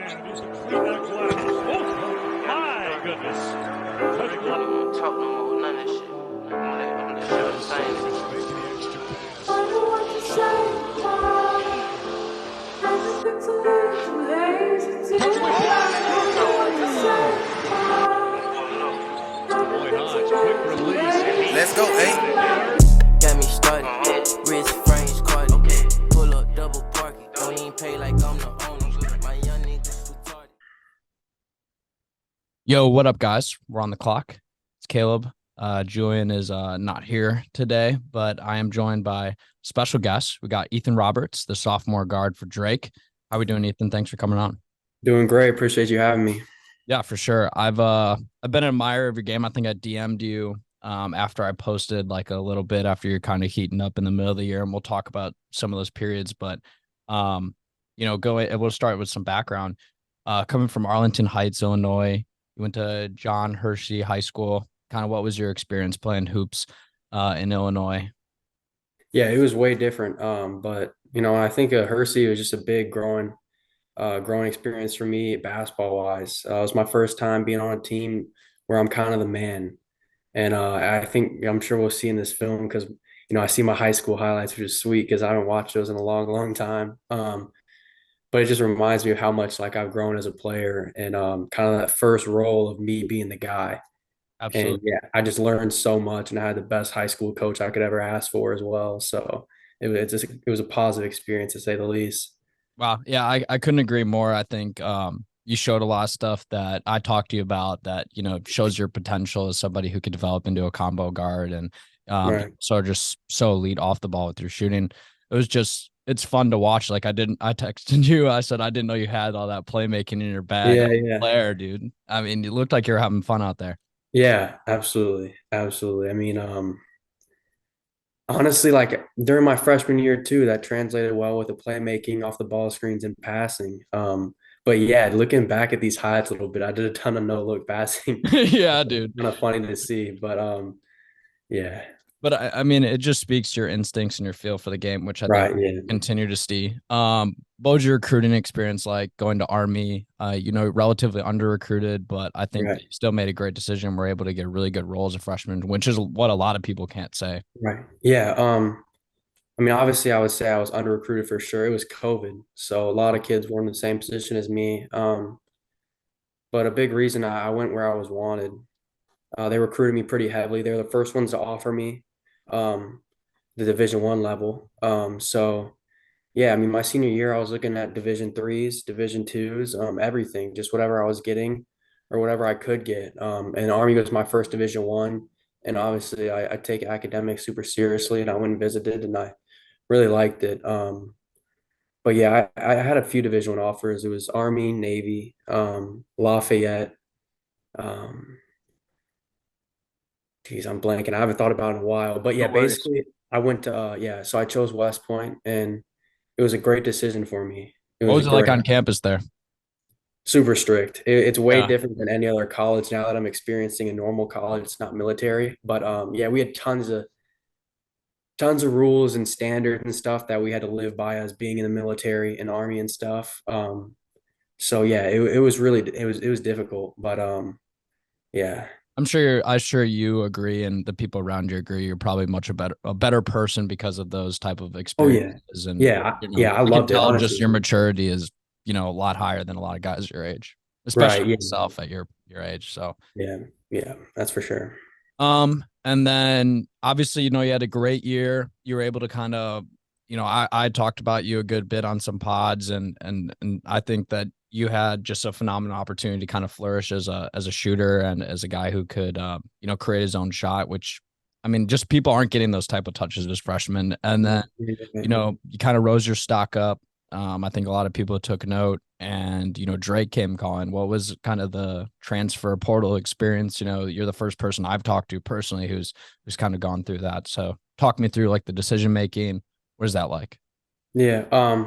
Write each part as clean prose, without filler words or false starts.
My goodness. Talk no more, none of that shit. I'm gonna let you say Let's go, hey. Got me started, wrist frames carded, pull up double parking, don't even pay like I'm the owner, my young niggas retarded. Yo, what up, guys? We're on the clock. It's Caleb. Julian is not here today, but I am joined by special guests. We got Ethan Roberts, the sophomore guard for Drake. How we doing, Ethan? Thanks for coming on. Doing great. Appreciate you having me. Yeah, for sure. I've been an admirer of your game. I think I DM'd you after I posted like a little bit after you're kind of heating up in the middle of the year, and we'll talk about some of those periods. But we'll start with some background. Coming from Arlington Heights, Illinois, you went to John Hershey High School. Kind of what was your experience playing hoops in Illinois? Yeah, it was way different. But I think Hershey was just a big growing experience for me basketball wise. It was my first time being on a team where I'm kind of the man. And I'm sure we'll see in this film because, I see my high school highlights, which is sweet because I haven't watched those in a long, long time. But it just reminds me of how much like I've grown as a player and kind of that first role of me being the guy. Absolutely. And yeah, I just learned so much and I had the best high school coach I could ever ask for as well. So it was a positive experience to say the least. Wow. Yeah, I couldn't agree more. I think you showed a lot of stuff that I talked to you about that, shows your potential as somebody who could develop into a combo guard and Right. so just so elite off the ball with your shooting. It's fun to watch. Like I texted you, I said I didn't know you had all that playmaking in your bag. Yeah, yeah. Player, dude. I mean, you looked like you were having fun out there. Yeah, absolutely. Absolutely. I mean, honestly, like during my freshman year too, that translated well with the playmaking off the ball screens and passing. But yeah, looking back at these highlights a little bit, I did a ton of no look passing. Yeah, dude. Kind of funny to see, but yeah, But I mean, it just speaks to your instincts and your feel for the game, which I think right, yeah, continue to see. What was your recruiting experience like going to Army? Relatively under recruited, but I think right, you still made a great decision. We're able to get really good roles as a freshman, which is what a lot of people can't say. right, yeah. I mean, obviously, I would say I was under recruited for sure. It was COVID, so a lot of kids were in the same position as me. But a big reason I went where I was wanted. They recruited me pretty heavily. They were the first ones to offer me um, the Division I level. So yeah, I mean, my senior year, I was looking at Division 3s, Division 2s, everything, just whatever I was getting or whatever I could get. And Army was my first Division 1, and obviously, I take academics super seriously, and I went and visited, and I really liked it. But yeah, I had a few Division 1 offers. It was Army, Navy, Lafayette. Um, Geez, I'm blanking. I haven't thought about it in a while. But yeah, No worries. basically, I went to so I chose West Point, and it was a great decision for me. It What was was it like great, on campus there? super strict. It's way Yeah. different than any other college now that I'm experiencing a normal college. It's not military, but yeah, we had tons of rules and standards and stuff that we had to live by as being in the military and army and stuff. So yeah, it was really it was difficult, but yeah, I'm sure you agree and the people around you agree. You're probably a better person because of those type of oh yeah, experiences. And, yeah, I I can loved it tell just honestly. your maturity is, a lot higher than a lot of guys your age, especially Right? Yeah, myself at your age. So, yeah, yeah, that's for sure. and then obviously, you had a great year. You were able to kind of, I talked about you a good bit on some pods and I think that you had just a phenomenal opportunity to kind of flourish as a shooter and as a guy who could, create his own shot, which I mean, just people aren't getting those type of touches as freshmen. And then, you kind of rose your stock up. I think a lot of people took note and, Drake came calling. What was kind of the transfer portal experience? You're the first person I've talked to personally who's kind of gone through that. So talk me through like the decision making. What is that like? Yeah.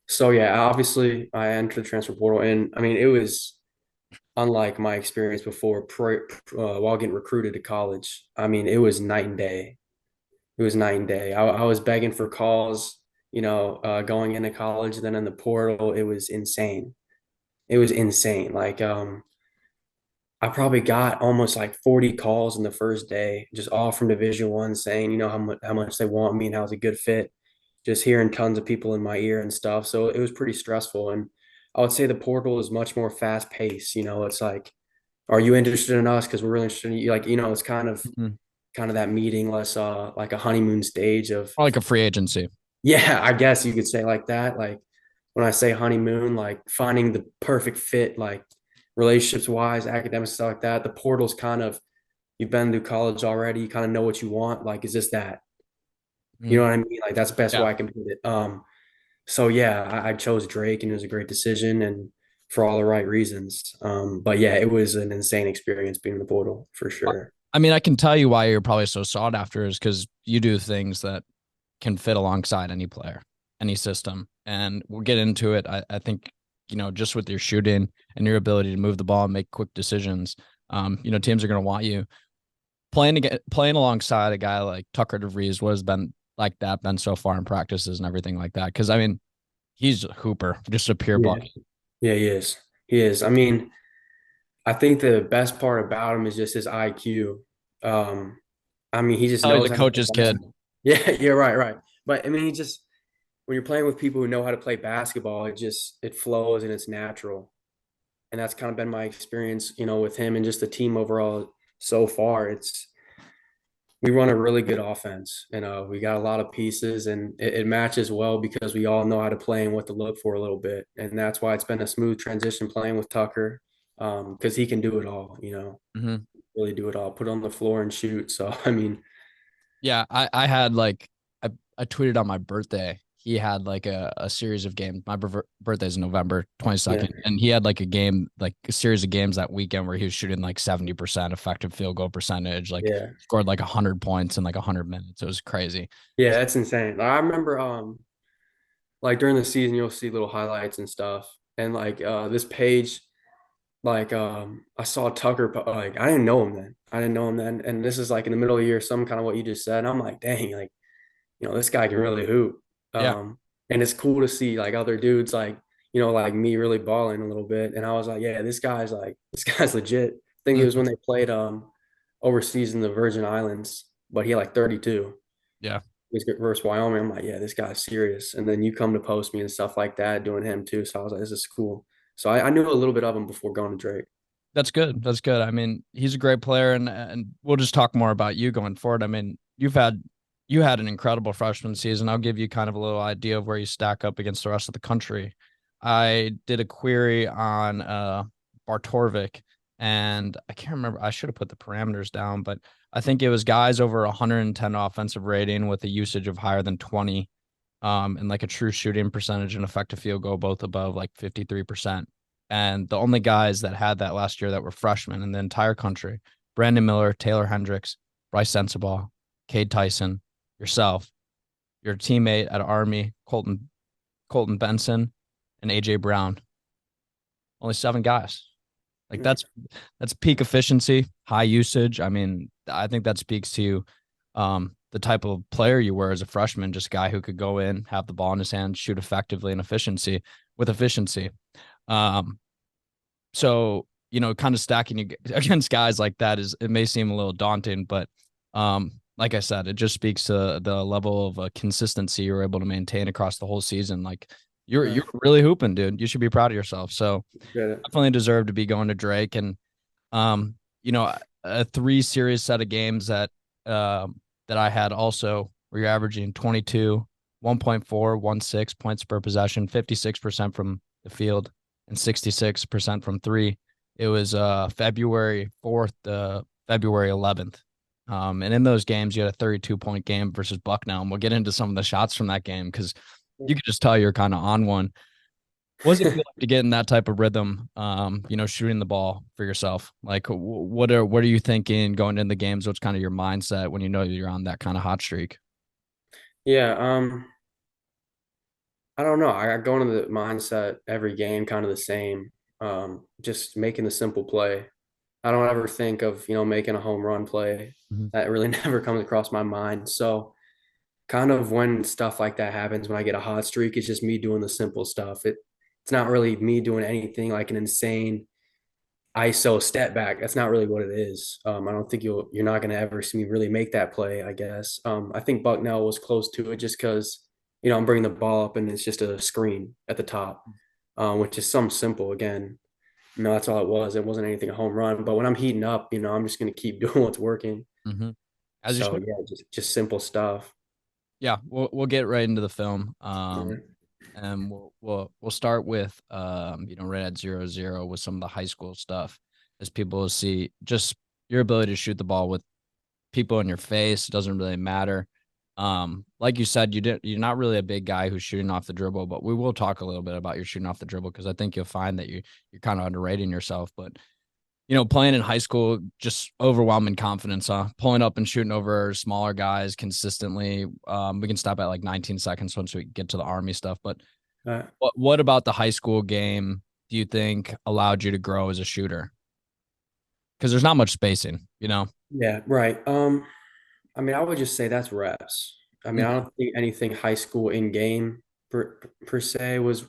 So yeah, obviously I entered the transfer portal, and I mean it was unlike my experience before while getting recruited to college. I mean it was night and day. It was night and day. I was begging for calls, going into college. Then in the portal, it was insane. it was insane. Like I probably got almost like 40 calls in the first day, just all from Division 1 saying, how much they want me and how it's a good fit. Just hearing tons of people in my ear and stuff. So it was pretty stressful. And I would say the portal is much more fast paced. It's like, are you interested in us? Because we're really interested in you. Like, it's Mhm. kind of that meeting less like a honeymoon stage of, Or like a free agency. yeah, I guess you could say like that. Like when I say honeymoon, like finding the perfect fit, like relationships wise, academics, stuff like that. The portal's kind of, you've been through college already, you kind of know what you want. Like, is this that? You know Mhm. what I mean? Like that's the best Yeah. way I can put it. So yeah, I chose Drake and it was a great decision and for all the right reasons. But yeah, it was an insane experience being in the portal for sure. I mean, I can tell you why you're probably so sought after is because you do things that can fit alongside any player, any system. And we'll get into it. I think, just with your shooting and your ability to move the ball and make quick decisions, teams are going to want you playing alongside a guy like Tucker DeVries. What has been like that been so far in practices and everything like that? Because I mean, he's a hooper, just a pure Yeah. buck. Yeah, he is. He is. I mean, I think the best part about him is just his IQ. Um, I mean, he just Probably knows the how to play coach's kid. basketball. Yeah, you're right, right. But I mean, he just when you're playing with people who know how to play basketball, it flows and it's natural. And that's kind of been my experience, with him and just the team overall so far. We run a really good offense, and we got a lot of pieces, and it matches well because we all know how to play and what to look for a little bit, and that's why it's been a smooth transition playing with Tucker, because he can do it all, Mhm. really do it all, put on the floor and shoot. So I mean, Yeah, I had like I tweeted on my birthday. He had like a series of games. My birthday's November yeah, 22nd, and he had like a game, like a series of games that weekend where he was shooting like 70% effective field goal percentage, like yeah, scored like 100 points in like 100 minutes. It was crazy. yeah, that's insane. I remember, like during the season, you'll see little highlights and stuff, and like this page. Like I saw Tucker, like I didn't know him then. I didn't know him then. And this is like in the middle of the year, some kind of what you just said. And I'm like, dang, like, this guy can really hoop. Yeah. And it's cool to see like other dudes like, like me really balling a little bit. And I was like, yeah, this guy's legit. I think it was Mhm. when they played overseas in the Virgin Islands, but he had like 32. Yeah. He's versus Wyoming. I'm like, yeah, this guy's serious. And then you come to post me and stuff like that, doing him too. So I was like, this is cool. So I knew a little bit of him before going to Drake. That's good. That's good. I mean, he's a great player, and we'll just talk more about you going forward. I mean, you had an incredible freshman season. I'll give you kind of a little idea of where you stack up against the rest of the country. I did a query on Bartorvik, and I can't remember. I should have put the parameters down, but I think it was guys over 110 offensive rating with a usage of higher than 20, and like a true shooting percentage and effective field goal both above like 53%. And the only guys that had that last year that were freshmen in the entire country, Brandon Miller, Taylor Hendricks, Bryce Sensabaugh, Cade Tyson, yourself, your teammate at Army, Colton Benson, and AJ Brown. Only 7 guys. Like that's peak efficiency, high usage. I mean, I think that speaks to the type of player you were as a freshman, just a guy who could go in, have the ball in his hand, shoot effectively and efficiency with efficiency. Um, so kind of stacking you against guys like that it may seem a little daunting, but like I said, it just speaks to the level of consistency you're able to maintain across the whole season. Like you're really hooping, dude. You should be proud of yourself. So Yeah. definitely deserve to be going to Drake, and um, a 3 series set of games that I had also where you're averaging 22, 1.4, 16 points per possession, 56% from the field, and 66% from three. It was February 4th to February 11th. And in those games, you had a 32-point game versus Bucknell. And we'll get into some of the shots from that game because you could just tell you're kind of on one. What does it feel like to get in that type of rhythm? Shooting the ball for yourself. Like, what are you thinking going into the games? What's kind of your mindset when you know you're on that kind of hot streak? Yeah, I don't know. I go into the mindset every game kind of the same. Just making the simple play. I don't ever think of, making a home run play. Mhm. That really never comes across my mind. So kind of when stuff like that happens, when I get a hot streak, it's just me doing the simple stuff. it's not really me doing anything like an insane ISO step back. That's not really what it is. I don't think you're not gonna ever see me really make that play, I guess. I think Bucknell was close to it just because, I'm bringing the ball up and it's just a screen at the top, which is some simple again. That's all it was. It wasn't anything a home run. But when I'm heating up, I'm just gonna keep doing what's working. Mm-hmm. As you So should. yeah, just simple stuff. Yeah, we'll get right into the film. Yeah. And we'll start with right at 0-0 with some of the high school stuff, as people will see just your ability to shoot the ball with people in your face. It doesn't really matter. Like you said, you're not really a big guy who's shooting off the dribble, but we will talk a little bit about your shooting off the dribble, because I think you'll find that you're kind of underrating yourself. But playing in high school, just overwhelming confidence, huh? Pulling up and shooting over smaller guys consistently. We can stop at like 19 seconds once we get to the Army stuff. But Uh, what about the high school game do you think allowed you to grow as a shooter? Because there's not much spacing, yeah, right. I would just say that's reps. I don't think anything high school in game per se was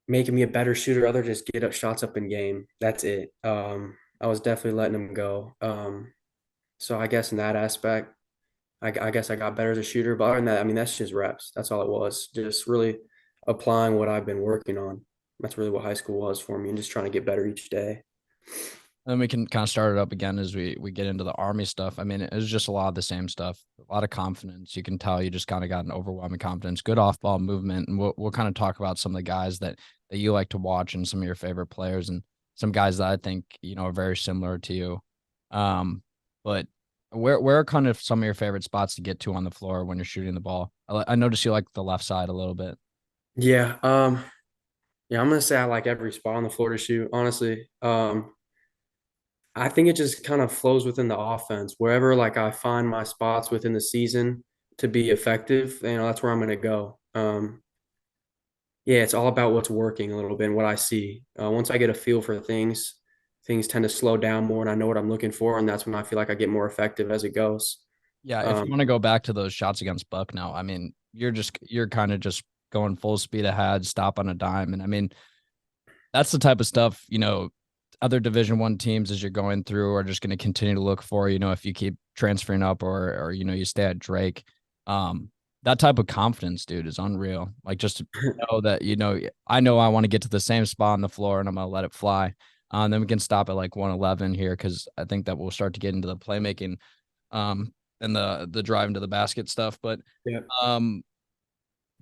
making me a better shooter other than just get up shots up in game. That's it. I was definitely letting them go. So I guess in that aspect, I guess I got better as a shooter. But other than that, that's just reps. That's all it was. Just really applying what I've been working on. That's really what high school was for me, and just trying to get better each day. Then we can kind of start it up again as we get into the Army stuff. I mean, it was just a lot of the same stuff, a lot of confidence. You can tell you just kind of got an overwhelming confidence, good off ball movement. And we'll kind of talk about some of the guys that you like to watch and some of your favorite players, and some guys that I think, are very similar to you. But where are kind of some of your favorite spots to get to on the floor when you're shooting the ball? I noticed you like the left side a little bit. Yeah. Yeah, I'm gonna say I like every spot on the floor to shoot, honestly. I think it just kind of flows within the offense. Wherever like I find my spots within the season to be effective, that's where I'm gonna go. Yeah, it's all about what's working a little bit and what I see. Once I get a feel for things tend to slow down more, and I know what I'm looking for, and that's when I feel like I get more effective as it goes. Yeah, if you Um, want to go back to those shots against Buck now, I mean, you're kind of just going full speed ahead, stop on a dime. And I mean, that's the type of stuff, other Division I teams as you're going through are just going to continue to look for, if you keep transferring up or you stay at Drake. That type of confidence, dude, is unreal. Like, just to know that, I know I want to get to the same spot on the floor and I'm going to let it fly. Then we can stop at like 111 here, because I think that we'll start to get into the playmaking and the drive into the basket stuff. But yeah,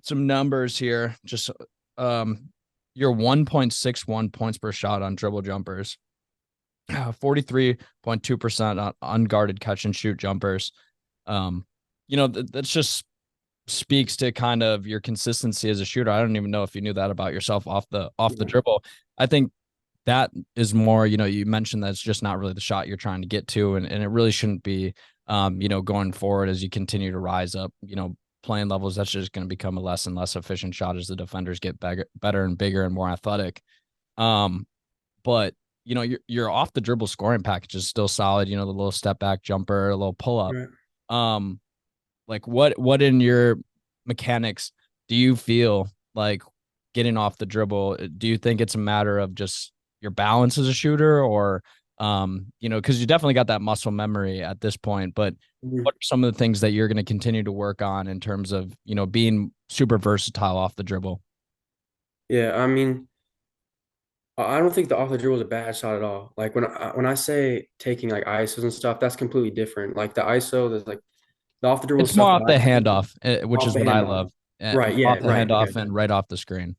some numbers here, just you're 1.61 points per shot on dribble jumpers, 43.2% on unguarded catch and shoot jumpers. That's just speaks to kind of your consistency as a shooter. I don't even know if you knew that about yourself off the dribble. I think that is more, you mentioned that it's just not really the shot you're trying to get to, and it really shouldn't be, going forward as you continue to rise up, playing levels. That's just going to become a less and less efficient shot as the defenders get better and bigger and more athletic. But your off the dribble scoring package is still solid. The little step back jumper, a little pull up. right. Like what in your mechanics do you feel like getting off the dribble? Do you think it's a matter of just your balance as a shooter, or because you definitely got that muscle memory at this point, but Mhm. what are some of the things that you're going to continue to work on in terms of, being super versatile off the dribble? Yeah, I don't think the off the dribble is a bad shot at all. Like when I say taking like ISOs and stuff, that's completely different. Like the ISO, there's like the off the dribble It's more stuff that off the I see handoff, which off is the what I handoff. love. Right. Off Yeah. the Right. Okay. handoff and right off the screen.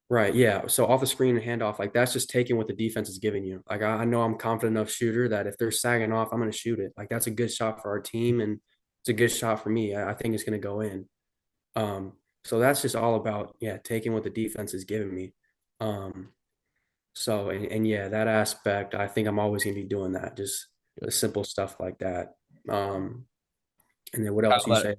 Right. Yeah. So off the screen and handoff, like that's just taking what the defense is giving you. Like I know I'm confident enough shooter that if they're sagging off, I'm going to shoot it. Like that's a good shot for our team, and it's a good shot for me. I think it's going to go in. Um, so that's just all about taking what the defense is giving me. Um, so and yeah, that aspect, I think I'm always going to be doing that. Just the simple stuff like that. Um, and then what else you say?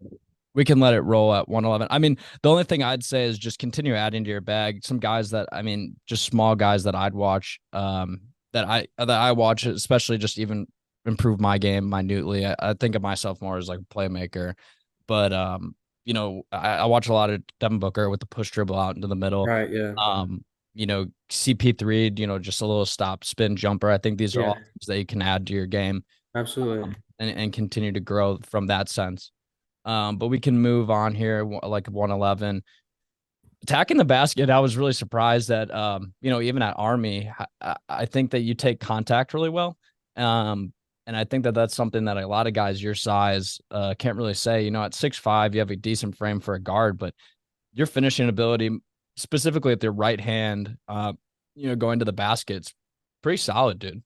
We can let it roll at 111. I mean, the only thing I'd say is just continue adding to your bag. Some guys that, I mean, just small guys that I'd watch, that I watch, especially just even improve my game minutely. I think of myself more as like a playmaker, but I watch a lot of Devin Booker with the push dribble out into the middle. Right. Yeah. CP3, just a little stop spin jumper. I think these are all Yeah. things that you can add to your game, Absolutely. and continue to grow from that sense. But we can move on here, like 111. Attacking the basket, I was really surprised that, even at Army, I think that you take contact really well. And I think that that's something that a lot of guys your size can't really say. At 6'5", you have a decent frame for a guard, but your finishing ability, specifically with your right hand, going to the basket's pretty solid, dude.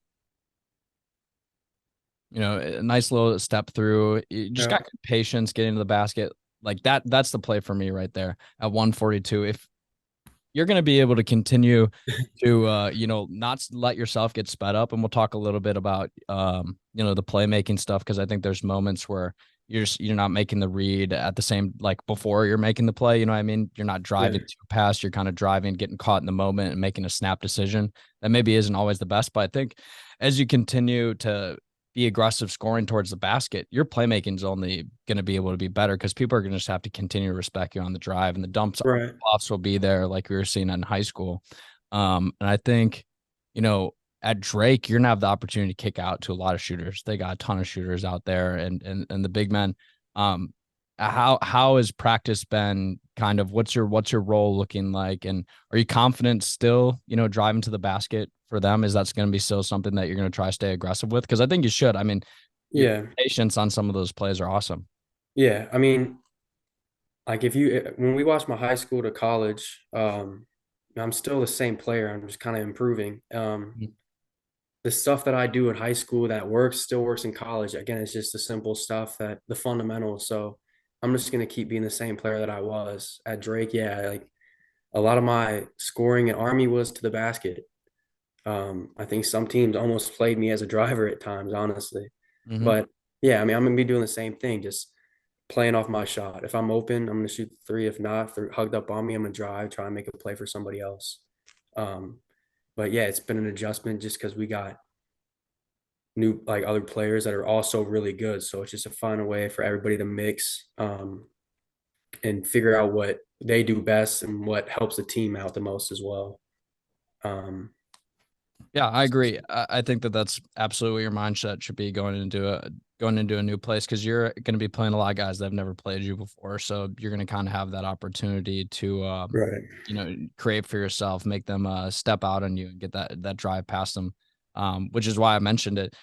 A nice little step through. You just got good patience getting to the basket. Like that's the play for me right there at 142. If you're going to be able to continue to, not let yourself get sped up. And we'll talk a little bit about, the playmaking stuff, because I think there's moments where you're not making the read at the same, like before you're making the play. You know what I mean? You're not driving too fast. You're kind of driving, getting caught in the moment and making a snap decision that maybe isn't always the best. But I think as you continue to be aggressive scoring towards the basket, your playmaking is only going to be able to be better, because people are going to just have to continue to respect you on the drive, and the dumps offs will be there like we were seeing in high school. And I think, at Drake, you're going to have the opportunity to kick out to a lot of shooters. They got a ton of shooters out there, and the big men. How has practice been? Kind of what's your role looking like, and are you confident still, driving to the basket for them? Is that going to be still something that you're going to try to stay aggressive with? Because I think you should. I mean, your patience on some of those plays are awesome. Yeah. I mean, like when we watch my high school to college, I'm still the same player. I'm just kind of improving. The stuff that I do in high school that works still works in college. Again, it's just the simple stuff, that the fundamentals. So I'm just going to keep being the same player that I was at Drake. Yeah. Like a lot of my scoring at Army was to the basket. I think some teams almost played me as a driver at times, honestly. But yeah, I mean, I'm going to be doing the same thing, just playing off my shot. If I'm open, I'm going to shoot the three. If not, if they're hugged up on me, I'm going to drive, try and make a play for somebody else. But yeah, it's been an adjustment just because we got new, like, other players that are also really good. So it's just to find a way for everybody to mix, and figure out what they do best and what helps the team out the most as well. Yeah, I agree. I think that that's absolutely your mindset should be going into a new place, because you're going to be playing a lot of guys that have never played you before. So you're going to kind of have that opportunity to, create for yourself, make them step out on you and get that drive past them, which is why I mentioned it.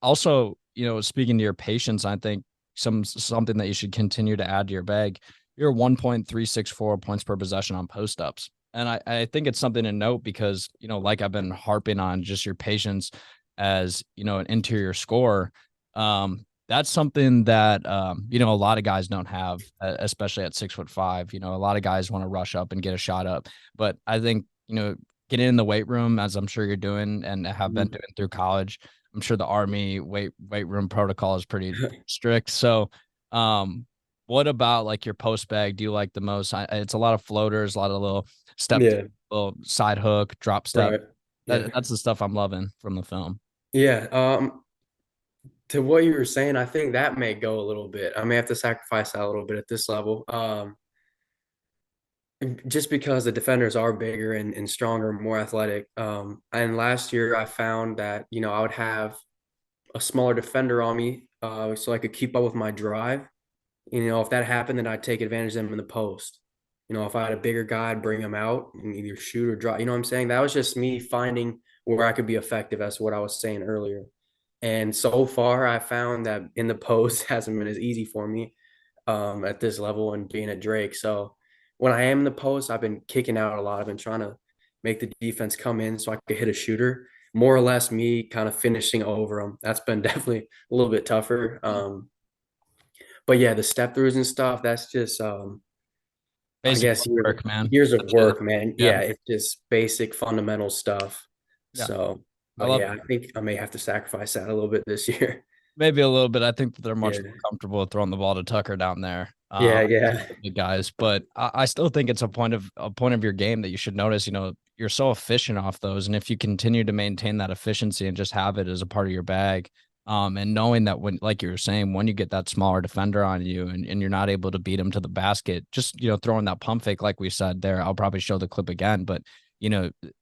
Also, speaking to your patience, I think something that you should continue to add to your bag. You're 1.364 points per possession on post ups. And I think it's something to note, because, like I've been harping on, just your patience as, an interior scorer. That's something that, a lot of guys don't have, especially at 6'5". A lot of guys want to rush up and get a shot up. But I think, getting in the weight room, as I'm sure you're doing and have been doing through college, I'm sure the Army weight room protocol is pretty strict. So, what about like your post bag do you like the most? It's a lot of floaters, a lot of little little side hook, drop step. That's the stuff I'm loving from the film. Yeah. To what you were saying, I think that may go a little bit. I may have to sacrifice that a little bit at this level. Just because the defenders are bigger and stronger, more athletic. And last year I found that, I would have a smaller defender on me, so I could keep up with my drive. If that happened, then I'd take advantage of them in the post. If I had a bigger guy, I'd bring him out and either shoot or drop. You know what I'm saying? That was just me finding where I could be effective, as to what I was saying earlier. And so far, I found that in the post hasn't been as easy for me at this level and being at Drake. So when I am in the post, I've been kicking out a lot. I've been trying to make the defense come in so I could hit a shooter. More or less me kind of finishing over them. That's been definitely a little bit tougher. But yeah, the step throughs and stuff, that's just Basic I guess work, man. years of work, man. Yeah. It's just basic fundamental stuff. Yeah. So, I but yeah, I think I may have to sacrifice that a little bit this year. Maybe a little bit. I think that they're much more comfortable with throwing the ball to Tucker down there. Yeah. The guys, but I still think it's a point of your game that you should notice. You're so efficient off those, and if you continue to maintain that efficiency and just have it as a part of your bag, And knowing that when, like you were saying, when you get that smaller defender on you and you're not able to beat him to the basket, just, throwing that pump fake, like we said there, I'll probably show the clip again, but,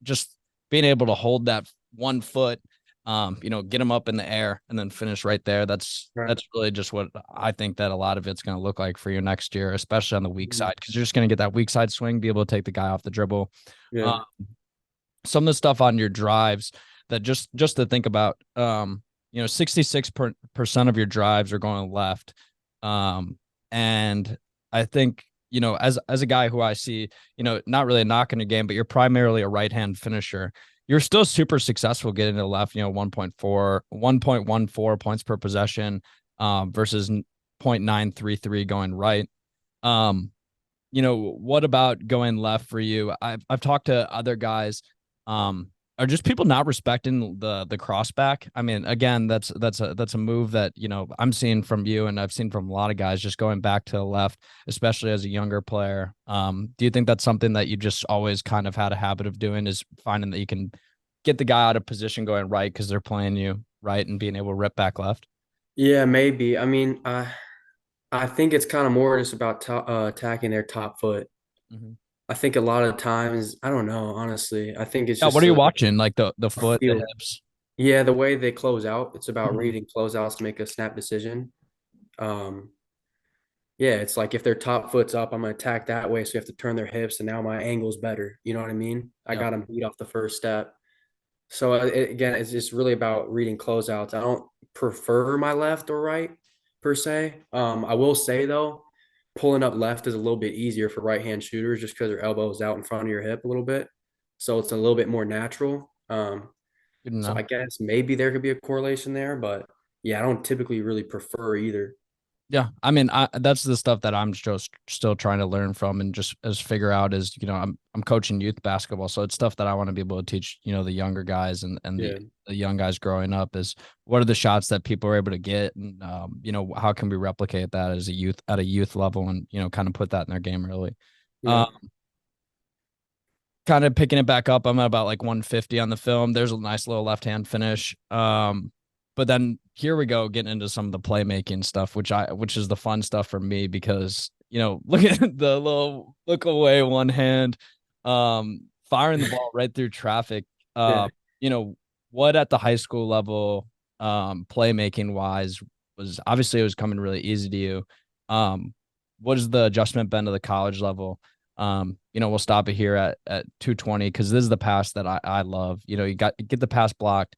just being able to hold that 1 foot, get him up in the air and then finish right there. That's really just what I think that a lot of it's going to look like for you next year, especially on the weak side, because you're just going to get that weak side swing, be able to take the guy off the dribble. Yeah. Some of the stuff on your drives that just to think about, 66% of your drives are going left. And I think, as a guy who I see, not really a knock in the game, but you're primarily a right-hand finisher. You're still super successful getting to the left, 1.14 points per possession, versus 0.933 going right. What about going left for you? I've talked to other guys, are just people not respecting the crossback. I mean, again, that's a move that, I'm seeing from you and I've seen from a lot of guys just going back to the left, especially as a younger player. Do you think that's something that you just always kind of had a habit of doing, is finding that you can get the guy out of position going right because they're playing you right and being able to rip back left? Yeah, maybe. I mean, I think it's kind of more just about attacking their top foot. Mm-hmm. I think a lot of times, I don't know, honestly. I think it's Yeah, just what are you watching? Like the foot, the feel. hips? Yeah, the way they close out, it's about Mhm. reading closeouts to make a snap decision. Um, yeah, it's like if their top foot's up, I'm gonna attack that way. So you have to turn their hips, and now my angle's better. You know what I mean? I Yeah. got them beat off the first step. So again, it's just really about reading closeouts. I don't prefer my left or right per se. I will say though, pulling up left is a little bit easier for right hand shooters just because their elbow is out in front of your hip a little bit. So it's a little bit more natural. Good to So know. I guess maybe there could be a correlation there, but yeah, I don't typically really prefer either. Yeah, I mean, that's the stuff that I'm just still trying to learn from and just as figure out is, I'm coaching youth basketball, so it's stuff that I want to be able to teach, the younger guys and Yeah. the young guys growing up, is what are the shots that people are able to get, and how can we replicate that as a youth at a youth level, and kind of put that in their game really. Yeah. Um, Kind of picking it back up, I'm at about like 150 on the film. There's a nice little left hand finish. But then here we go, getting into some of the playmaking stuff, which is the fun stuff for me because, look at the little look away one hand, firing the ball right through traffic. Yeah. You know, what at the high school level, playmaking wise, was obviously it was coming really easy to you. What has the adjustment been to the college level? We'll stop it here at 220 because this is the pass that I love. You get the pass blocked,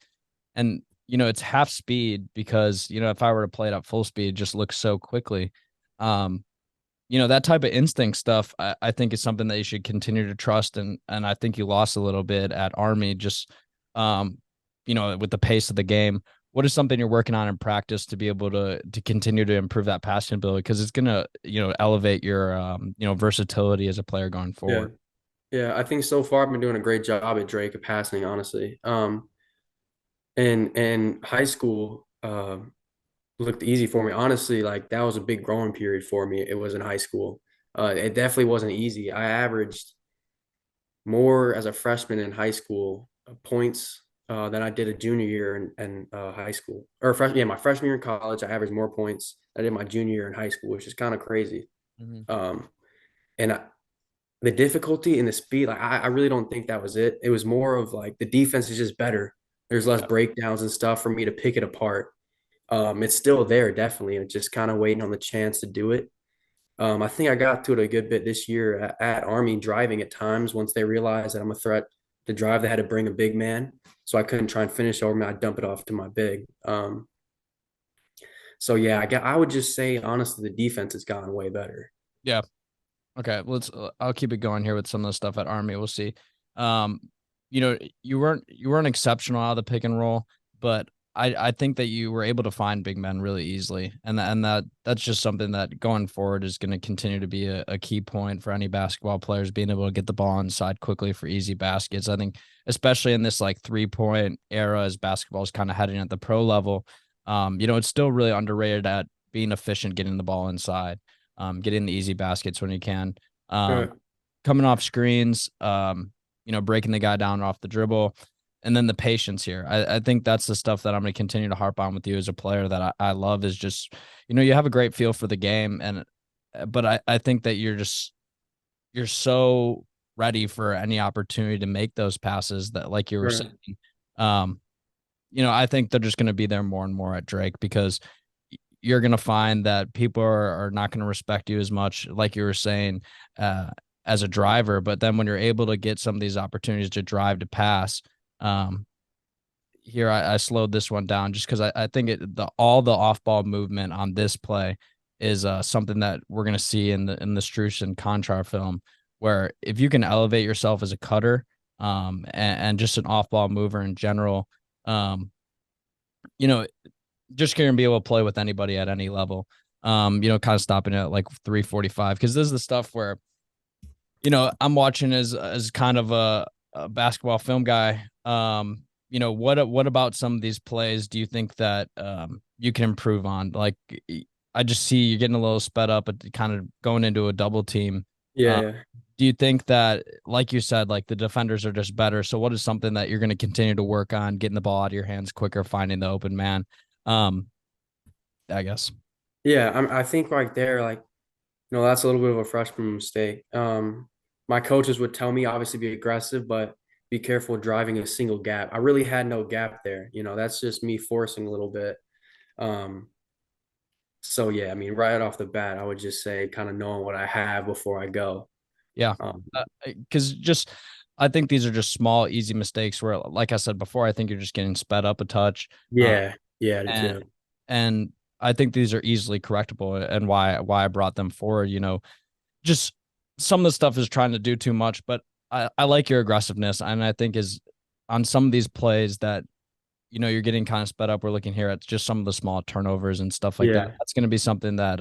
and it's half speed because if I were to play it at full speed, it just looks so quickly. That type of instinct stuff I think is something that you should continue to trust, and I think you lost a little bit at Army just with the pace of the game. What is something you're working on in practice to be able to continue to improve that passing ability? Because it's gonna, elevate your versatility as a player going Yeah. forward. Yeah. I think so far I've been doing a great job at Drake of passing, honestly. In high school, looked easy for me. Honestly, like that was a big growing period for me. It was in high school. It definitely wasn't easy. I averaged more as a freshman in high school points than I did a junior year in high school. Or my freshman year in college, I averaged more points than I did my junior year in high school, which is kind of crazy. Mhm. And the difficulty and the speed, like I really don't think that was it. It was more of like the defense is just better. There's less breakdowns and stuff for me to pick it apart. It's still there, definitely. And just kind of waiting on the chance to do it. I think I got to it a good bit this year at Army, driving at times. Once they realized that I'm a threat to drive, they had to bring a big man, so I couldn't try and finish over me. I'd dump it off to my big. So yeah, I would just say honestly, the defense has gotten way better. Yeah. Okay. I'll keep it going here with some of the stuff at Army. We'll see. Um, you weren't exceptional out of the pick and roll, but I think that you were able to find big men really easily, and that's just something that going forward is going to continue to be a key point for any basketball players, being able to get the ball inside quickly for easy baskets. I think especially in this like 3-point era as basketball is kind of heading at the pro level, it's still really underrated at being efficient, getting the ball inside, getting the easy baskets when you can, Right. coming off screens, breaking the guy down off the dribble. and then the patience here. I think that's the stuff that I'm going to continue to harp on with you as a player that I love is just, you have a great feel for the game. But I think that you're so ready for any opportunity to make those passes that, like you were saying, I think they're just going to be there more and more at Drake because you're going to find that people are not going to respect you as much, like you were saying, as a driver. But then when you're able to get some of these opportunities to drive to pass, here I slowed this one down just because I think all the off ball movement on this play is something that we're going to see in the Struce and Conchar film, where if you can elevate yourself as a cutter, and just an off ball mover in general, just going to be able to play with anybody at any level. Kind of stopping at like 345, because this is the stuff where, I'm watching as kind of a basketball film guy. What about some of these plays do you think that you can improve on? Like, I just see you're getting a little sped up, but kind of going into a double team. Yeah. Do you think that, like you said, like the defenders are just better? So what is something that you're going to continue to work on, getting the ball out of your hands quicker, finding the open man? I guess. Yeah, I think right there, like, that's a little bit of a freshman mistake. My coaches would tell me obviously be aggressive, but be careful driving a single gap. I really had no gap there. That's just me forcing a little bit. So yeah, I mean, right off the bat, I would just say kind of knowing what I have before I go. Yeah, because I think these are just small, easy mistakes where, like I said before, I think you're just getting sped up a touch. Yeah, and I think these are easily correctable, and why I brought them forward. Just some of the stuff is trying to do too much, but I like your aggressiveness, and I think is on some of these plays that you're getting kind of sped up. We're looking here at just some of the small turnovers and stuff like that. That's going to be something that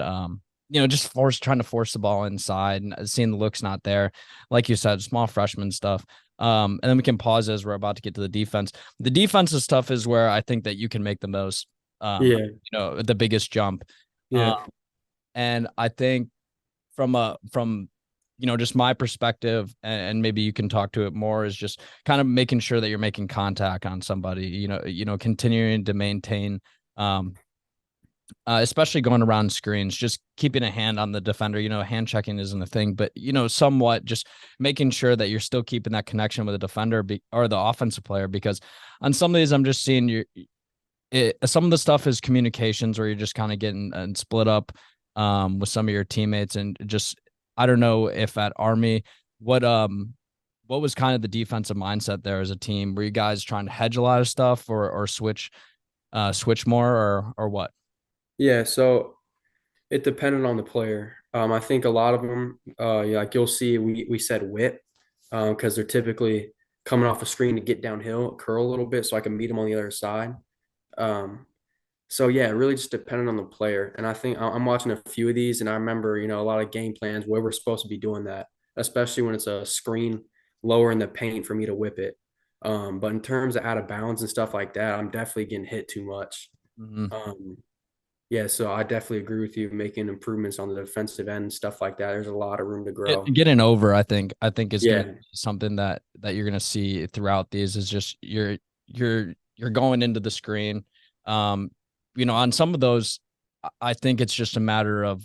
just trying to force the ball inside and seeing the looks not there, like you said, small freshman stuff. And then we can pause as we're about to get to the defense. The defensive stuff is where I think that you can make the most, the biggest jump. And I think from just my perspective, and maybe you can talk to it more, is just kind of making sure that you're making contact on somebody, continuing to maintain, especially going around screens, just keeping a hand on the defender. Hand checking isn't a thing, but somewhat just making sure that you're still keeping that connection with the defender or the offensive player, because on some of these I'm just seeing some of the stuff is communications where you're just kind of getting and split up with some of your teammates. And just, I don't know if at Army, what was kind of the defensive mindset there as a team? Were you guys trying to hedge a lot of stuff or switch more or what? Yeah, so it depended on the player. I think a lot of them, like you'll see, we said whip, because they're typically coming off a screen to get downhill, curl a little bit, so I can meet them on the other side. So yeah, it really just depended on the player. And I think I'm watching a few of these, and I remember, a lot of game plans where we're supposed to be doing that, especially when it's a screen lower in the paint for me to whip it. But in terms of out of bounds and stuff like that, I'm definitely getting hit too much. Yeah, so I definitely agree with you, making improvements on the defensive end and stuff like that. There's a lot of room to grow. Getting over, I think is gonna be something that you're gonna see throughout these, is just you're going into the screen. On some of those, I think it's just a matter of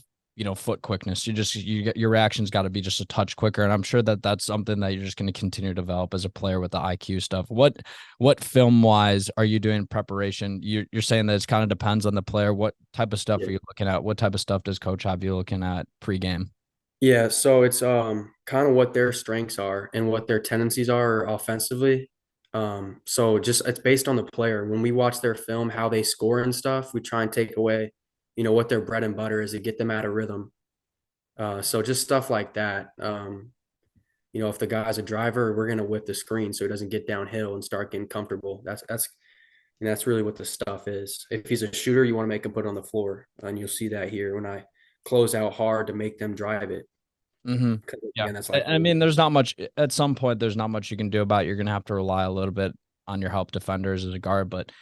foot quickness. Your reaction's got to be just a touch quicker, and I'm sure that that's something that you're just going to continue to develop as a player with the IQ stuff. What film wise are you doing preparation? You're saying that it kind of depends on the player. What type of stuff are you looking at? What type of stuff does coach have you looking at pregame? Yeah, so it's kind of what their strengths are and what their tendencies are offensively. So just it's based on the player. When we watch their film, how they score and stuff, we try and take away what their bread and butter is to get them out of rhythm. So just stuff like that. If the guy's a driver, we're gonna whip the screen so he doesn't get downhill and start getting comfortable. That's really what the stuff is. If he's a shooter, you want to make him put it on the floor, and you'll see that here when I close out hard to make them drive it. Mm-hmm. Yeah, that's like, I mean, there's not much at some point. There's not much you can do about it. You're gonna have to rely a little bit on your help defenders as a guard, but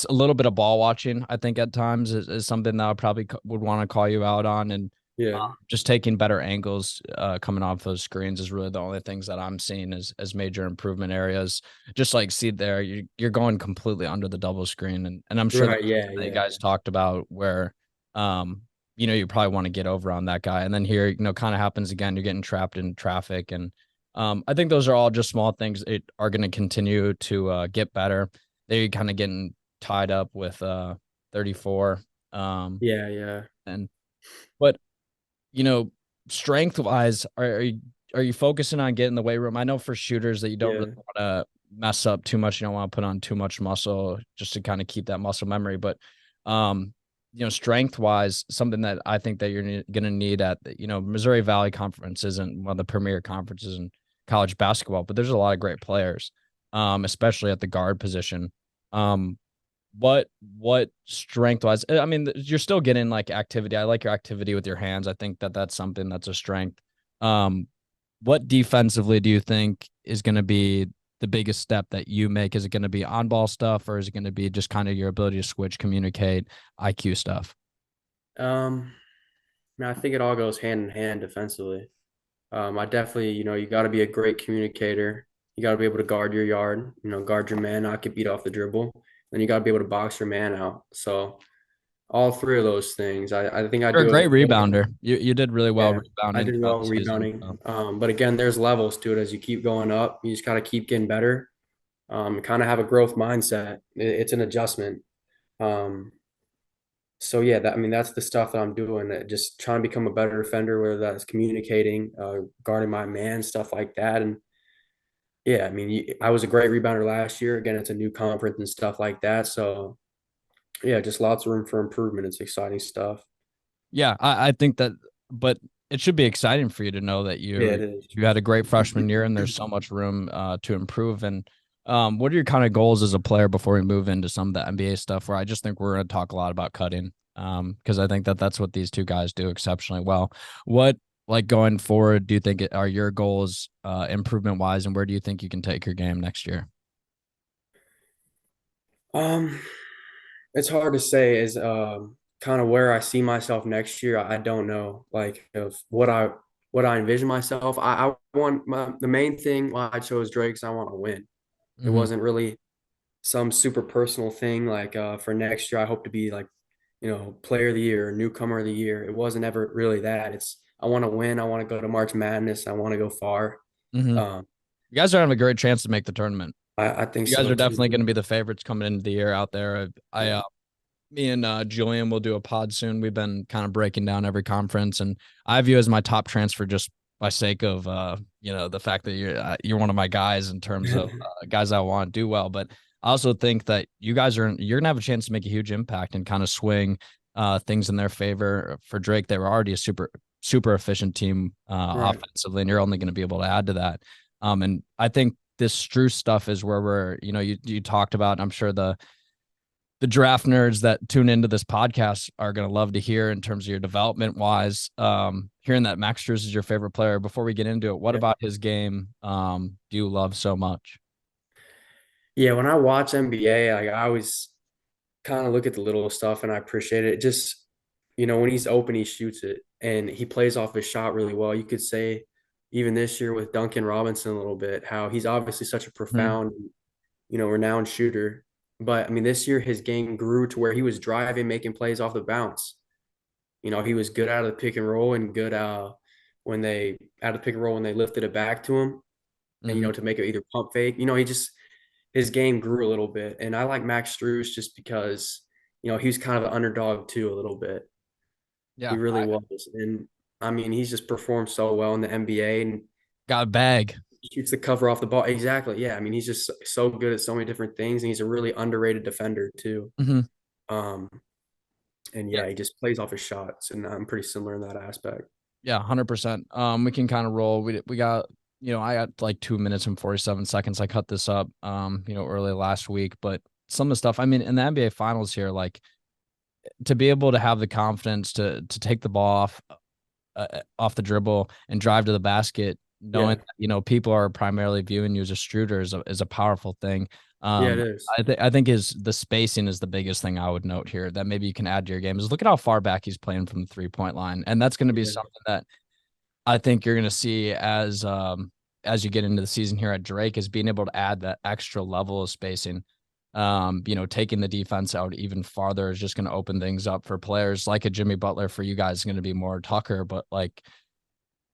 a little bit of ball watching, I think, at times is something that I probably would want to call you out on. And Yeah. Just taking better angles coming off those screens is really the only things that I'm seeing as major improvement areas. Just like see there, you're going completely under the double screen, and I'm sure Right. Yeah. that you Yeah. guys talked about where you probably want to get over on that guy, and then here kind of happens again. You're getting trapped in traffic, and I think those are all just small things that are going to continue to get better. They're kind of getting tied up with 34. Yeah. Yeah. And but strength wise, are you focusing on getting the weight room? I know for shooters that you don't Yeah. really want to mess up too much. You don't want to put on too much muscle just to kind of keep that muscle memory. But strength wise, something that I think that you're going to need at Missouri Valley Conference isn't one of the premier conferences in college basketball, but there's a lot of great players, especially at the guard position. What strength wise, I mean, you're still getting like activity. I like your activity with your hands. I think that that's something that's a strength. What defensively do you think is going to be the biggest step that you make? Is it going to be on ball stuff, or is it going to be just kind of your ability to switch, communicate, IQ stuff? I think it all goes hand in hand defensively. I definitely, you got to be a great communicator. You got to be able to guard your yard, guard your man, not get beat off the dribble. Then you got to be able to box your man out. So all three of those things, I think I You're a do great it. rebounder. You did really well Yeah, I rebounding did throughout well the season. rebounding. But again, there's levels to it as you keep going up. You just got to keep getting better. Kind of have a growth mindset. It's an adjustment. Um, so yeah, that's the stuff that I'm doing. Just trying to become a better defender, whether that's communicating, guarding my man, stuff like that. And yeah, I was a great rebounder last year. Again, it's a new conference and stuff like that. So yeah, just lots of room for improvement. It's exciting stuff. Yeah, I think that, but it should be exciting for you to know that Yeah, you it is. you had a great freshman year and there's so much room to improve. And what are your kind of goals as a player before we move into some of the NBA stuff? Where I just think we're going to talk a lot about cutting, because I think that that's what these two guys do exceptionally well. What like going forward do you think are your goals improvement wise, and where do you think you can take your game next year? Um, it's hard to say is kind of where I see myself next year. I don't know, like of what I envision myself. I want the main thing why I chose Drake is I want to win. It Mm-hmm. wasn't really some super personal thing like for next year I hope to be like, player of the year, newcomer of the year. It wasn't ever really that. It's I want to win. I want to go to March Madness. I want to go far. Mm-hmm. Um, You guys are having a great chance to make the tournament. I think You guys so are definitely too. going to be the favorites coming into the year out there. Me and Julian will do a pod soon. We've been kind of breaking down every conference, and I have you as my top transfer just by sake of the fact that you're one of my guys in terms of guys I want to do well. But I also think that you're gonna have a chance to make a huge impact and kind of swing things in their favor. For Drake, they were already a super efficient team Right. offensively, and you're only going to be able to add to that. And I think this Struce stuff is where you talked about. I'm sure the draft nerds that tune into this podcast are going to love to hear in terms of your development wise. Hearing that Max Strus is your favorite player. Before we get into it, what Yeah. about his game do you love so much? Yeah, when I watch NBA, like I always kind of look at the little stuff and I appreciate it. Just, when he's open, he shoots it and he plays off his shot really well. You could say even this year with Duncan Robinson a little bit, how he's obviously such a Mhm. profound, renowned shooter. But this year his game grew to where he was driving, making plays off the bounce. He was good out of the pick and roll and good when they out of the pick and roll when they lifted it back to him and Mhm. to make it either pump fake. He just his game grew a little bit. And I like Max Strus just because, he was kind of an underdog too a little bit. He Yeah, really I was. And he's just performed so well in the NBA and got a bag. shoots the cover off the ball. Exactly. Yeah. He's just so good at so many different things. And he's a really underrated defender too. Mhm. Um, and Yeah, yeah, he just plays off his shots. And I'm pretty similar in that aspect. yeah, 100%. We can kind of roll. We got I got like 2 minutes and 47 seconds. I cut this up early last week, but some of the stuff. I mean, in the NBA Finals here, like to be able to have the confidence to take the ball off the dribble and drive to the basket, knowing that, people are primarily viewing you as a shooter is a powerful thing. Yeah, it is. I think the spacing is the biggest thing I would note here that maybe you can add to your game is look at how far back he's playing from the 3-point line. And that's going to be Yeah. something that I think you're going to see as you get into the season here at Drake is being able to add that extra level of spacing. Taking the defense out even farther is just going to open things up for players like a Jimmy Butler. For you guys, going to be more Tucker, but like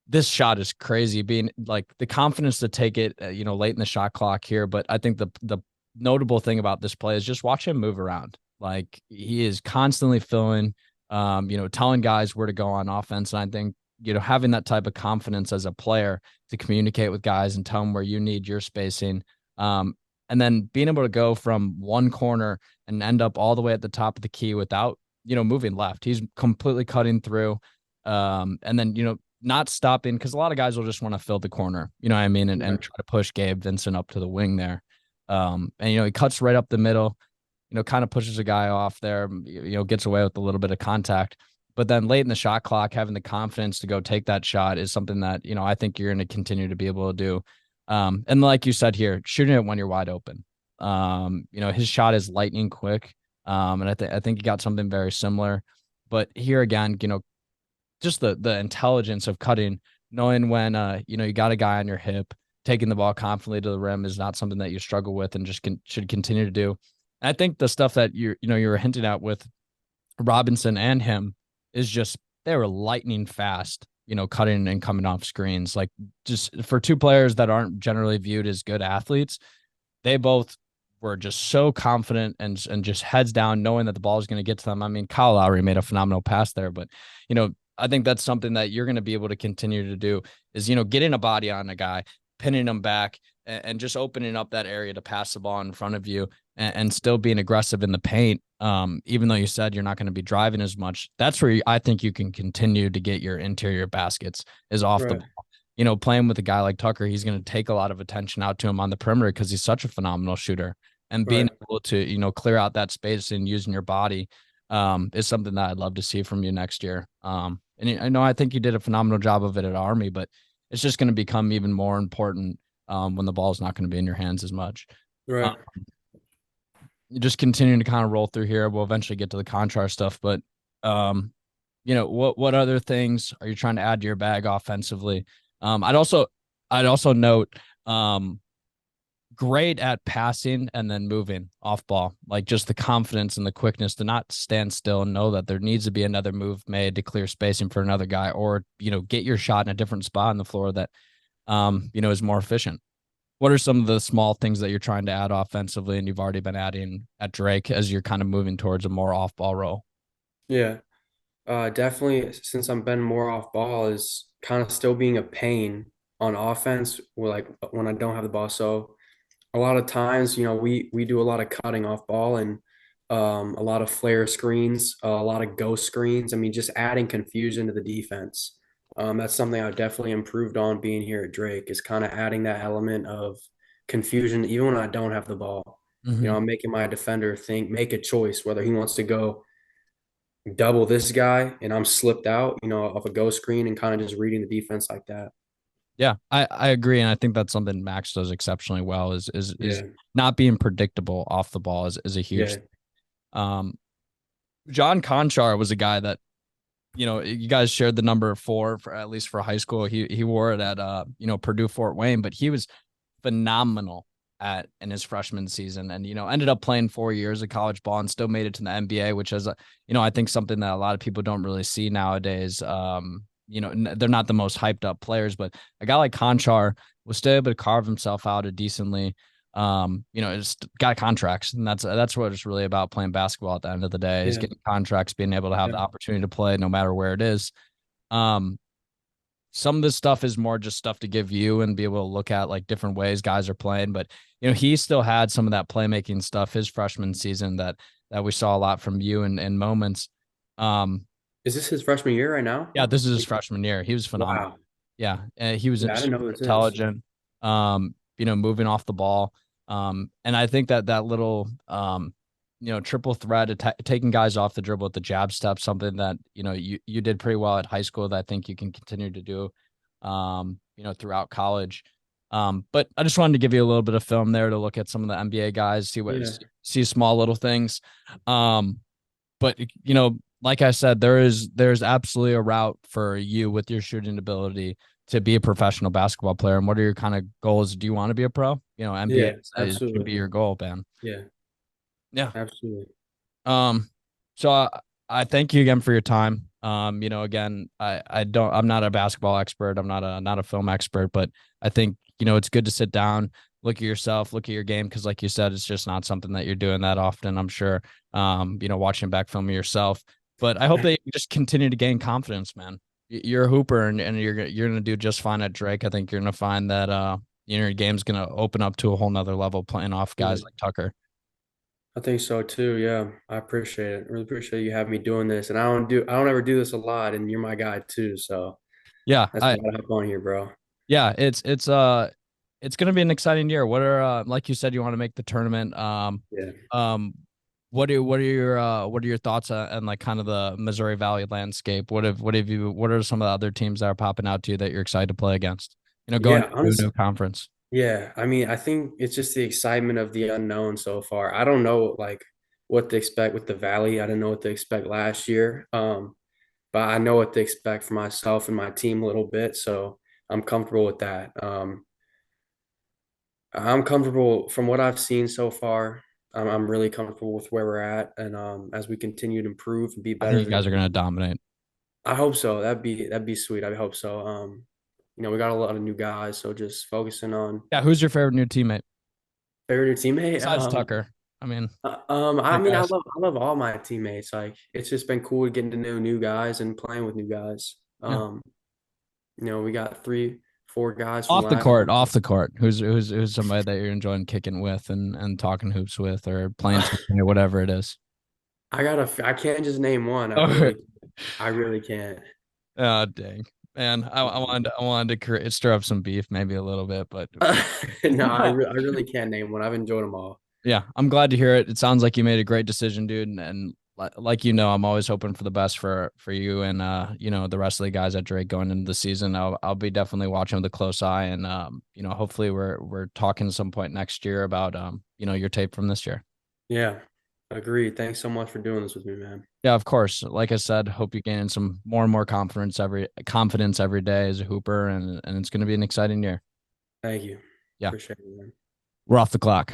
this shot is crazy. Being like the confidence to take it, late in the shot clock here. But I think the notable thing about this play is just watch him move around. Like he is constantly filling, telling guys where to go on offense. And I think having that type of confidence as a player to communicate with guys and tell them where you need your spacing. And then being able to go from one corner and end up all the way at the top of the key without, moving left. He's completely cutting through. And then, not stopping because a lot of guys will just want to fill the corner, you know what I mean? And try to push Gabe Vincent up to the wing there. And, he cuts right up the middle, kind of pushes a guy off there, gets away with a little bit of contact. But then late in the shot clock, having the confidence to go take that shot is something that, I think you're going to continue to be able to do. And like you said here, shooting it when you're wide open. His shot is lightning quick. And I think he got something very similar. But here again, just the intelligence of cutting, knowing when you got a guy on your hip, taking the ball confidently to the rim is not something that you struggle with and just should continue to do. And I think the stuff that you were hinting at with Robinson and him is just they were lightning fast, cutting and coming off screens. Like just for two players that aren't generally viewed as good athletes, they both were just so confident and just heads down, knowing that the ball is going to get to them. I mean, Kyle Lowry made a phenomenal pass there, but I think that's something that you're going to be able to continue to do is, getting a body on a guy, pinning him back and just opening up that area to pass the ball in front of you and still being aggressive in the paint. Even though you said you're not going to be driving as much, that's where I think you can continue to get your interior baskets is off the ball. Playing with a guy like Tucker, he's going to take a lot of attention out to him on the perimeter because he's such a phenomenal shooter and being able to, clear out that space and using your body is something that I'd love to see from you next year. And I think you did a phenomenal job of it at Army, but it's just going to become even more important when the ball is not going to be in your hands as much. Right. Just continuing to kind of roll through here. We'll eventually get to the contrast stuff, but what other things are you trying to add to your bag offensively? I'd also note great at passing and then moving off ball, like just the confidence and the quickness to not stand still and know that there needs to be another move made to clear spacing for another guy or, get your shot in a different spot on the floor that, is more efficient. What are some of the small things that you're trying to add offensively and you've already been adding at Drake as you're kind of moving towards a more off ball role? Yeah. Definitely since I've been more off ball is kind of still being a pain on offense like when I don't have the ball. So a lot of times, we do a lot of cutting off ball and a lot of flare screens, a lot of ghost screens. I mean, just adding confusion to the defense. That's something I've definitely improved on being here at Drake is kind of adding that element of confusion, even when I don't have the ball. Mm-hmm. I'm making my defender make a choice, whether he wants to go double this guy and I'm slipped out, of a ghost screen and kind of just reading the defense like that. Yeah, I agree. And I think that's something Max does exceptionally well is not being predictable off the ball is a huge thing. John Conchar was a guy that, you guys shared the number 4 for at least for high school. He wore it at Purdue Fort Wayne, but he was phenomenal in his freshman season and, ended up playing 4 years of college ball and still made it to the NBA, which is, I think something that a lot of people don't really see nowadays. They're not the most hyped up players, but a guy like Conchar was still able to carve himself out a decently, it's got contracts, and that's what it's really about playing basketball at the end of the day is getting contracts, being able to have the opportunity to play no matter where it is. Some of this stuff is more just stuff to give you and be able to look at like different ways guys are playing, but he still had some of that playmaking stuff his freshman season that we saw a lot from you in moments. Is this his freshman year right now? Yeah, this is his freshman year. He was phenomenal. Wow. Yeah, he was intelligent. Moving off the ball. And I think that little, triple threat, taking guys off the dribble with the jab step, something that you did pretty well at high school that I think you can continue to do. throughout college. But I just wanted to give you a little bit of film there to look at some of the NBA guys, see small little things. But like I said, there's absolutely a route for you with your shooting ability to be a professional basketball player. And what are your kind of goals? Do you want to be a pro? NBA should be your goal, man. Yeah. Yeah. Absolutely. So I thank you again for your time. Again, I'm not a basketball expert. I'm not a film expert, but I think, it's good to sit down, look at yourself, look at your game. Cause like you said, it's just not something that you're doing that often, I'm sure, watching back film of yourself, but I hope that you just continue to gain confidence, man. You're a hooper and you're going to do just fine at Drake. I think you're going to find that, your game's going to open up to a whole nother level playing off guys like Tucker. I think so too. Yeah, I appreciate it. I really appreciate you having me doing this. And I don't ever do this a lot, and you're my guy too. So yeah, that's why I hop on here, bro. Yeah, it's gonna be an exciting year. What are like you said, you want to make the tournament. What are your thoughts on like kind of the Missouri Valley landscape? What are some of the other teams that are popping out to you that you're excited to play against? Going to a new conference. Yeah, I mean, I think it's just the excitement of the unknown so far. I don't know like what to expect with the Valley. I didn't know what to expect last year. But I know what to expect for myself and my team a little bit, so I'm comfortable with that. I'm comfortable from what I've seen so far. I'm really comfortable with where we're at, and as we continue to improve and be I better, think you guys are gonna dominate. I hope so. That'd be sweet. I hope so. We got a lot of new guys, so just focusing on. Yeah, who's your favorite new teammate? Favorite new teammate? Besides Tucker. I mean, I love all my teammates. Like it's just been cool getting to know new guys and playing with new guys. We got 3-4 guys from off the court. Who's somebody that you're enjoying kicking with and talking hoops with or playing or whatever it is? I can't just name one. I really can't. Oh dang. Man, I wanted to stir up some beef, maybe a little bit, but no, I really can't name one. I've enjoyed them all. Yeah, I'm glad to hear it. It sounds like you made a great decision, dude. And like I'm always hoping for the best for you and the rest of the guys at Drake going into the season. I'll be definitely watching with a close eye, and hopefully we're talking some point next year about your tape from this year. Yeah, agreed. Thanks so much for doing this with me, man. Yeah, of course. Like I said, hope you gain some more and more confidence every day as a hooper, and it's going to be an exciting year. Thank you. Yeah, appreciate it, man. We're off the clock.